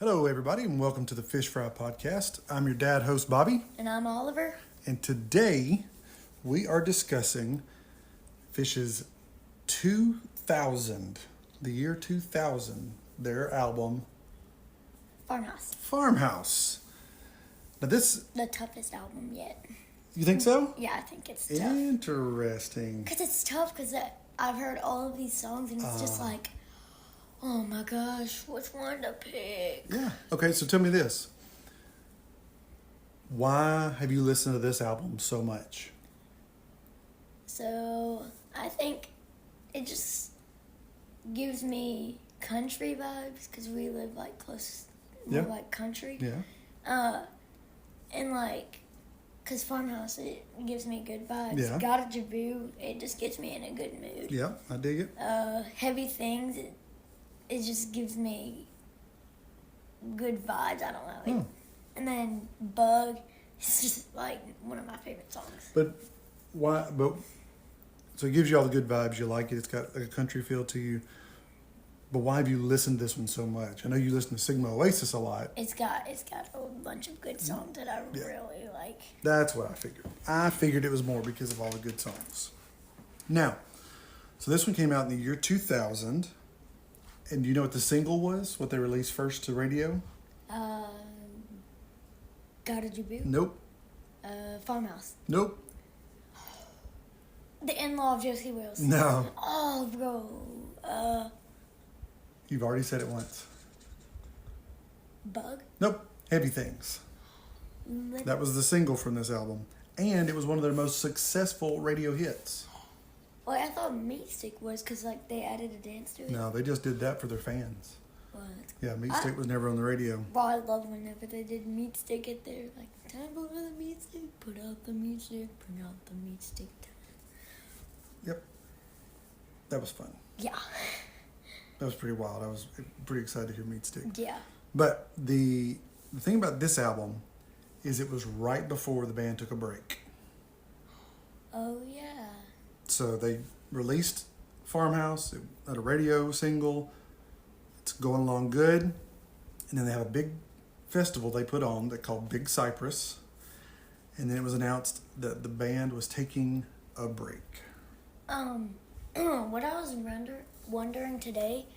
Hello, everybody, and welcome to the Phish Phry podcast. I'm your dad host, Bobby. And I'm Oliver. And today, we are discussing Phish's 2000, the year 2000, their album, Farmhouse. Now this... The toughest album yet. You think so? Yeah, I think it's tough. Interesting. Because it's tough because I've heard all of these songs and it's just like, oh my gosh, which one to pick? Yeah. Okay, so tell me this. Why have you listened to this album so much? So, I think it just gives me country vibes because we live like close, more like country. Yeah. And like, because Farmhouse, it gives me good vibes. Yeah. Got a Jaboo, it just gets me in a good mood. Yeah, I dig it. Heavy Things, it just gives me good vibes. I don't know. Like, and then Bug, it's just like one of my favorite songs. But why? So it gives you all the good vibes. You like it. It's got a country feel to you. But why have you listened to this one so much? I know you listen to Sigma Oasis a lot. It's got a bunch of good songs that I really like. That's what I figured. I figured it was more because of all the good songs. Now, so this one came out in the year 2000. And do you know what the single was? What they released first to radio? Got a Jaboo? Nope. Farmhouse. Nope. The In-Law of Josie Wales. No. Oh, bro. You've already said it once. Bug? Nope. Heavy Things. That was the single from this album. And it was one of their most successful radio hits. Well, I thought Meat Stick was because like they added a dance to it. No, they just did that for their fans. What? Yeah, Meat Stick was never on the radio. Well, I love whenever they did Meat Stick at their like time for the meat stick. Put out the meat stick. Put out the meat stick. Yep. That was fun. Yeah. That was pretty wild. I was pretty excited to hear Meat Stick. Yeah. But the thing about this album is it was right before the band took a break. Oh, yeah. So they released Farmhouse at a radio single. It's going along good. And then they have a big festival they put on that called Big Cypress. And then it was announced that the band was taking a break. What I was wondering today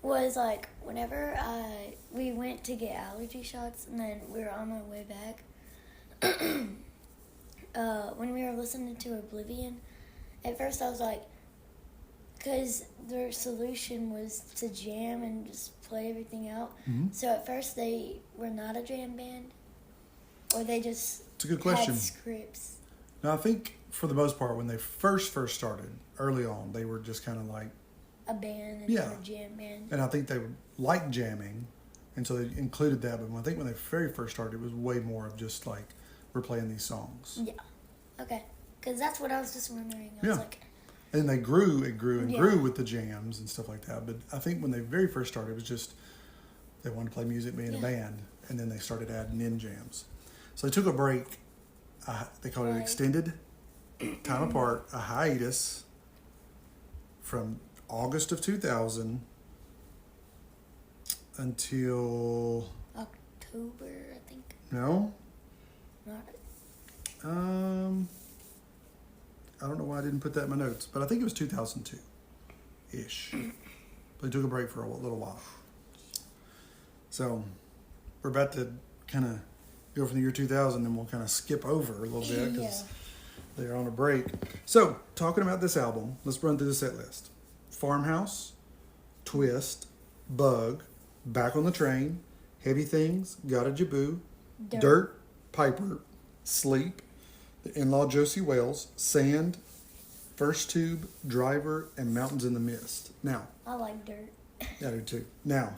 was like whenever we went to get allergy shots and then we were on our way back, when we were listening to Oblivion, at first I was like, because their solution was to jam and just play everything out. Mm-hmm. So at first they were not a jam band, or they just it's a good question. Had scripts. Now I think for the most part when they first started, early on, they were just kind of like a band and a jam band. And I think they liked jamming, and so they included that. But I think when they very first started, it was way more of just like, we're playing these songs. Yeah. Okay. Because that's what I was just wondering. I was like... And they grew with the jams and stuff like that. But I think when they very first started, it was just, they wanted to play music, being a band. And then they started adding in jams. So they took a break. They called it extended time apart, a hiatus from August of 2000 until October, I think. No. Not. I don't know why I didn't put that in my notes, but I think it was 2002-ish. They took a break for a little while. So we're about to kind of go from the year 2000, and we'll kind of skip over a little bit because they're on a break. So talking about this album, let's run through the set list. Farmhouse, Twist, Bug, Back on the Train, Heavy Things, Got a Jaboo, Dirt, Piper, Sleep, The In-Law Josie Wales, Sand, First Tube, Driver, and Mountains in the Mist. Now, I like Dirt. I do too. Now,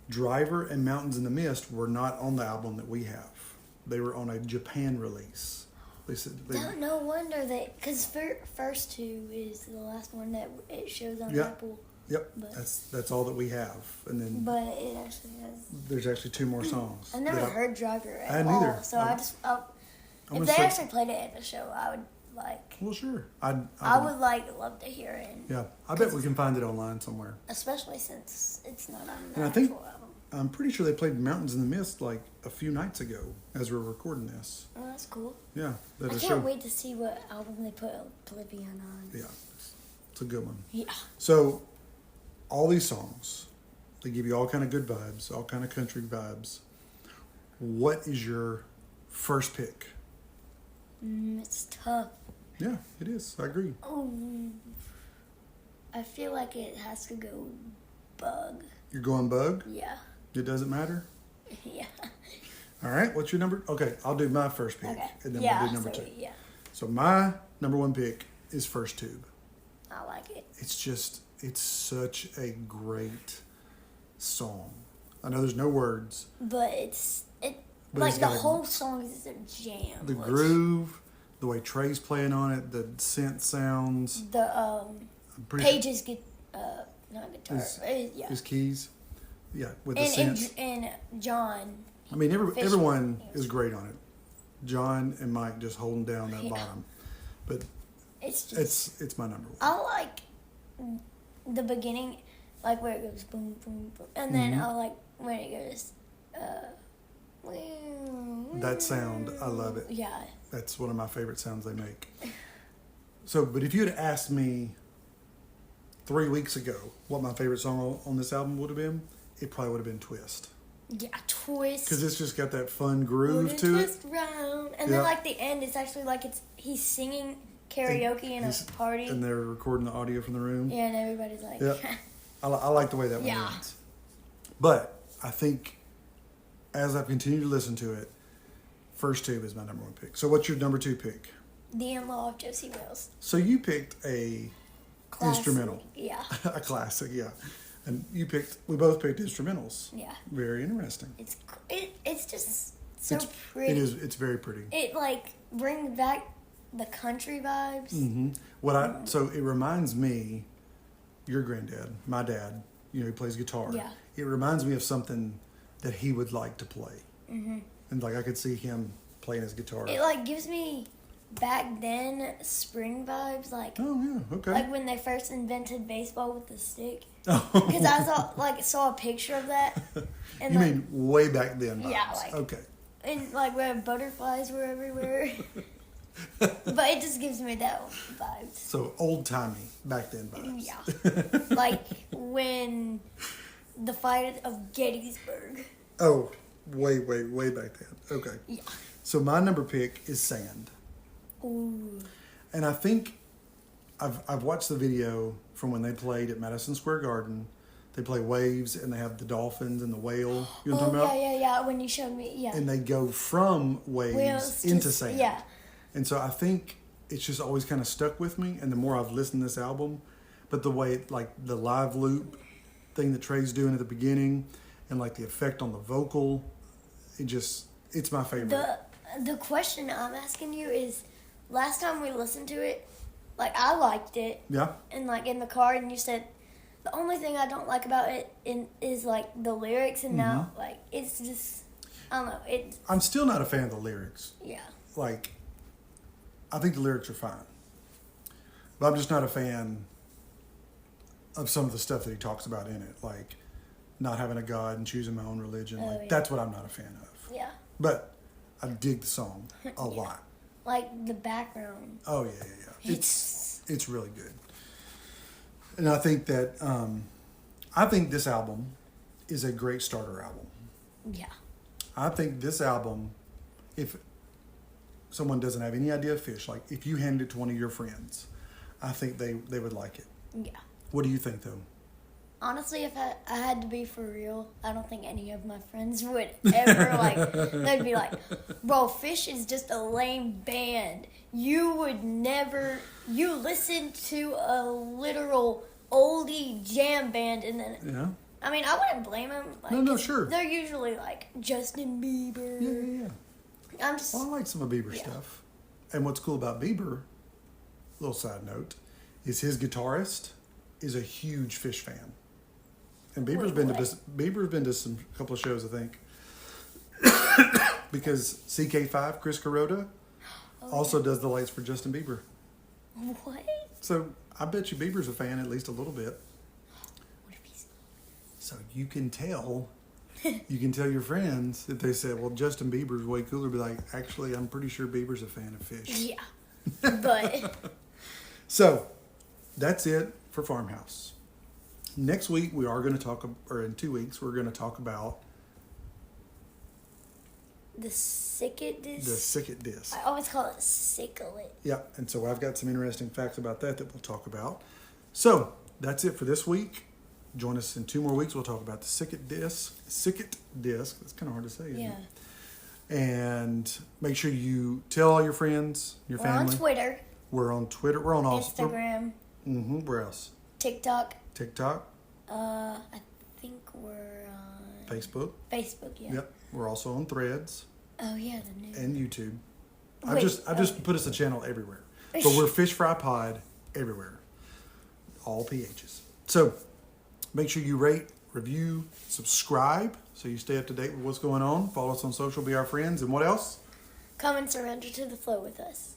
Driver and Mountains in the Mist were not on the album that we have. They were on a Japan release. They said no wonder that, because First Tube is the last one that it shows on Apple. Yep, that's all that we have, and then. But it actually has. There's actually 2 more songs. I've never heard Driver at all. I hadn't either. So if they actually played it at the show, I would like. Well, sure. I would love to hear it. Yeah, I bet we can find it online somewhere. Especially since it's not on the and actual album. I'm pretty sure they played Mountains in the Mist like a few nights ago as we we're recording this. Oh, that's cool. Yeah. I can't wait to see what album they put Oblivion on. Yeah. It's a good one. Yeah. So, all these songs, they give you all kind of good vibes, all kind of country vibes. What is your first pick? It's tough. Yeah, it is. I agree. Oh, I feel like it has to go Bug. You're going Bug? Yeah. It doesn't matter? Yeah. All right, what's your number? Okay, I'll do my first pick, Okay. and then Yeah, we'll do number so, 2. yeah. So my number 1 pick is First Tube. I like it. It's such a great song. I know there's no words. But it's But like it's the got whole song is a jam. The groove, the way Trey's playing on it, the synth sounds. The Pages get not guitar. Yeah. His keys. Yeah, with the and synth. and John. I mean, Phish everyone Phry. is great on it. John and Mike just holding down that Yeah. bottom. But It's just it's my number 1. I like the beginning, like where it goes boom boom boom, and then I like when it goes. That sound, I love it. Yeah. That's one of my favorite sounds they make. So, but if you had asked me 3 weeks ago what my favorite song on this album would have been, it probably would have been Twist. Yeah, Twist. Because it's just got that fun groove to it. Twist round, and then like the end, it's actually like he's singing karaoke in a party, And they're recording the audio from the room. yeah, and everybody's like, Yeah. I like the way that one Yeah. ends. But I think as I've continued to listen to it, First Tube is my number 1 pick. So what's your number 2 pick? The In-Law of Josie Wells. So you picked a Classic. instrumental. Yeah. A classic, yeah. And we both picked instrumentals. Yeah. Very interesting. It's just so pretty. It's very pretty. It like brings back the country vibes. Mm-hmm. So it reminds me, your granddad, my dad, he plays guitar. Yeah. It reminds me of something that he would like to play. Mm-hmm. And like I could see him playing his guitar. It like gives me back then spring vibes, like Oh yeah, okay. like when they first invented baseball with the stick. Oh. Because I saw a picture of that. And You like, mean way back then? Vibes. Yeah, like- okay. and like where butterflies were everywhere. But it just gives me that vibe. So old timey back then vibes. Yeah. Like when the fight of Gettysburg. Oh, way back then. Okay. Yeah. So my number pick is Sand. Ooh. And I think I've watched the video from when they played at Madison Square Garden. They play Waves and they have the dolphins and the whale. You know what I'm talking about? Yeah. When you showed me, yeah. And they go from Waves into just- Sand. Yeah. And so I think it's just always kind of stuck with me. And the more I've listened to this album, but the way like the live loop thing that Trey's doing at the beginning, and like the effect on the vocal, it's my favorite. The question I'm asking you is, last time we listened to it, like I liked it, Yeah. and like in the car, and you said the only thing I don't like about it is like the lyrics, and now like it's just I don't know. I'm still not a fan of the lyrics. Yeah. Like, I think the lyrics are fine, but I'm just not a fan of some of the stuff that he talks about in it, like not having a God and choosing my own religion. Oh, Like yeah. that's what I'm not a fan of. Yeah. But I dig the song a lot. Like the background. Oh yeah. It's really good. And I think that I think this album is a great starter album. Yeah. I think this album, if someone doesn't have any idea of Phish, like if you handed it to one of your friends, I think they would like it. Yeah. What do you think though? Honestly, if I had to be for real, I don't think any of my friends would ever they'd be like, bro, Phish is just a lame band. You would never, you listen to a literal oldie jam band and then, Yeah. I mean, I wouldn't blame them. Like, No, sure. They're usually like Justin Bieber. Yeah. I'm just, Well, I like some of Bieber's Yeah. stuff. And what's cool about Bieber, little side note, is his guitarist is a huge Phish fan. And Bieber's been to some couple of shows, I think. Because CK5, Chris Carota, also does the lights for Justin Bieber. what? So I bet you Bieber's a fan at least a little bit. What if he's, So you can tell you can tell your friends if they say, well, Justin Bieber's way cooler, be like, actually, I'm pretty sure Bieber's a fan of Phish. Yeah. But So, that's it for Farmhouse. Next week, we are going to talk, or in 2 weeks, we're going to talk about the sicket disc. the Sicket disc. I always call it sicklet. Yeah, and so I've got some interesting facts about that we'll talk about. So, that's it for this week. Join us in 2 more weeks. We'll talk about the Sicket disc. Sicket disc. That's kind of hard to say, isn't Yeah. it? And make sure you tell all your friends, your We're family. on Twitter, We're on Twitter. We're on all. Instagram, Where else? TikTok. TikTok, I think we're on Facebook. Facebook, yeah. Yep. We're also on Threads Oh yeah, the new. and YouTube. Wait, I've just put us a channel everywhere. But we're Phish Phry Pod everywhere. All PHs. So make sure you rate, review, subscribe so you stay up to date with what's going on. Follow us on social, be our friends, and what else? Come and surrender to the flow with us.